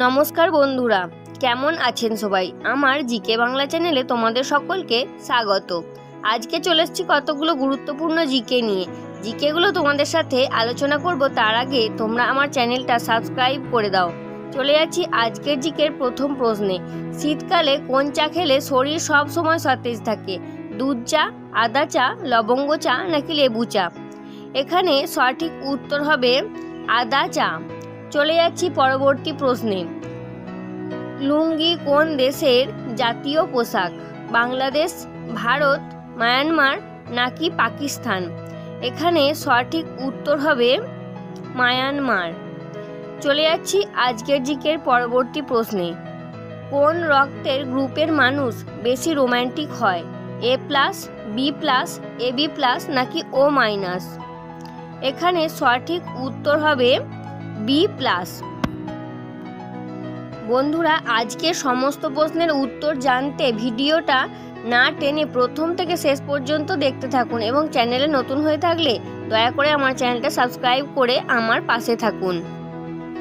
নমস্কার বন্ধুরা, কেমন আছেন সবাই? আমার জিকে বাংলা চ্যানেলে তোমাদের সকলকে স্বাগত। আজকে চলে এসেছি কতগুলো গুরুত্বপূর্ণ জিকে নিয়ে। জিকেগুলো তোমাদের সাথে আলোচনা করব, তার আগে তোমরা আমার চ্যানেলটা সাবস্ক্রাইব করে দাও। চলে যাচ্ছি আজকের জিকের প্রথম প্রশ্নে। শীতকালে কোন চা খেলে শরীর সব সময় সতেজ থাকে? দুধ চা, আদা চা, লবঙ্গ চা নাকি লেবু চা? এখানে সঠিক উত্তর হবে আদা চা। চলে যাচ্ছি পরবর্তী প্রশ্নে। লুঙ্গি কোন দেশের জাতীয় পোশাক? বাংলাদেশ, ভারত, মায়ানমার নাকি পাকিস্তান? এখানে সঠিক উত্তর হবে মায়ানমার। চলে যাচ্ছি আজকের জিকের পরবর্তী প্রশ্নে। কোন রক্তের গ্রুপের মানুষ বেশি রোম্যান্টিক হয়? A plus, B plus, AB plus নাকি ও মাইনাস? এখানে সঠিক উত্তর হবে বি প্লাস। বন্ধুরা, আজকের সমস্ত প্রশ্নের উত্তর জানতে ভিডিওটা না টেনে প্রথম থেকে শেষ পর্যন্ত দেখতে থাকুন এবং চ্যানেলে নতুন হয়ে থাকলে দয়া করে আমার চ্যানেলটা সাবস্ক্রাইব করে আমার পাশে থাকুন।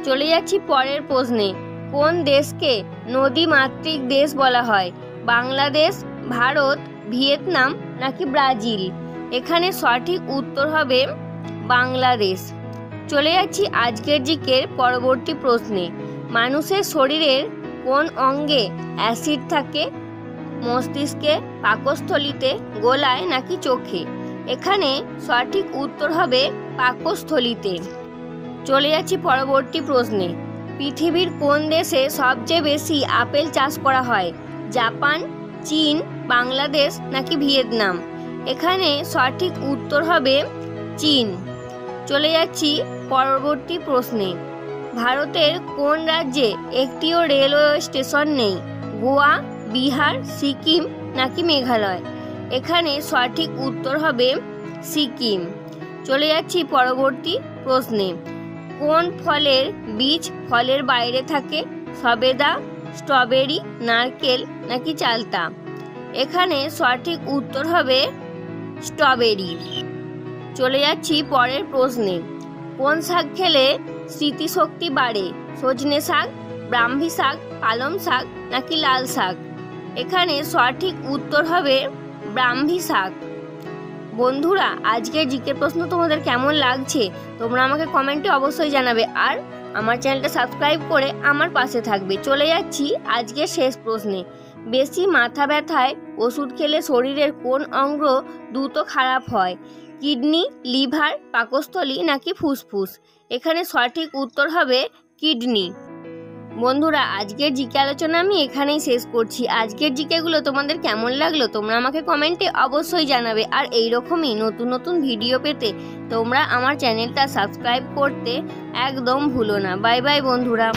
চলে যাচ্ছি পরের প্রশ্নে। কোন দেশকে নদীমাতৃক দেশ বলা হয়? বাংলাদেশ, ভারত, ভিয়েতনাম নাকি ব্রাজিল? এখানে সঠিক উত্তর হবে বাংলাদেশ। চলে যাচ্ছি আজকের জিকের পরবর্তী প্রশ্নে। মানুষের শরীরের কোন অঙ্গে অ্যাসিড থাকে? মস্তিষ্কে, পাকস্থলীতে, গলায় নাকি চোখে? এখানে সঠিক উত্তর হবে পাকস্থলীতে। চলে যাচ্ছি পরবর্তী প্রশ্নে। পৃথিবীর কোন দেশে সবচেয়ে বেশি আপেল চাষ করা হয়? জাপান, চীন, বাংলাদেশ নাকি ভিয়েতনাম? এখানে সঠিক উত্তর হবে চীন। চলে যাচ্ছি পরবর্তী প্রশ্নে। ভারতের কোন রাজ্যে একটিও রেলওয়ে স্টেশন নেই? গোয়া, বিহার, সিকিম নাকি মেঘালয়? এখানে সঠিক উত্তর হবে সিকিম। চলে যাচ্ছি পরবর্তী প্রশ্নে। কোন ফলের বীজ ফলের বাইরে থাকে? সবেদা, স্ট্রবেরি, নারকেল নাকি চালতা? এখানে সঠিক উত্তর হবে স্ট্রবেরি। চলে যাচ্ছি পরের প্রশ্নে। কোন শাক খেলে স্মৃতিশক্তি বাড়ে? সজনে শাক, ব্রাহ্মী শাক, পালং শাক নাকি লাল শাক? এখানে সঠিক উত্তর হবে ব্রাহ্মী শাক। বন্ধুরা, আজকের জিকে প্রশ্ন তোমাদের কেমন লাগছে তোমরা আমাকে কমেন্টে অবশ্যই জানাবে, আর আমার চ্যানেলটা সাবস্ক্রাইব করে আমার পাশে থাকবে। চলে যাচ্ছি আজকের শেষ প্রশ্নে। বেশি মাথা ব্যথায় ওষুধ খেলে শরীরের কোন অঙ্গ দ্রুত খারাপ হয়? কিডনি, লিভার, পাকস্থলী নাকি ফুসফুস? এখানে সঠিক উত্তর হবে কিডনি। বন্ধুরা, আজকের জিকে আলোচনা আমি এখানেই শেষ করছি। আজকের জিকেগুলো তোমাদের কেমন লাগলো তোমরা আমাকে কমেন্টে অবশ্যই জানাবে, আর এইরকমই নতুন নতুন ভিডিও পেতে তোমরা আমার চ্যানেলটা সাবস্ক্রাইব করতে একদম ভুলো না। বাই বাই বন্ধুরা।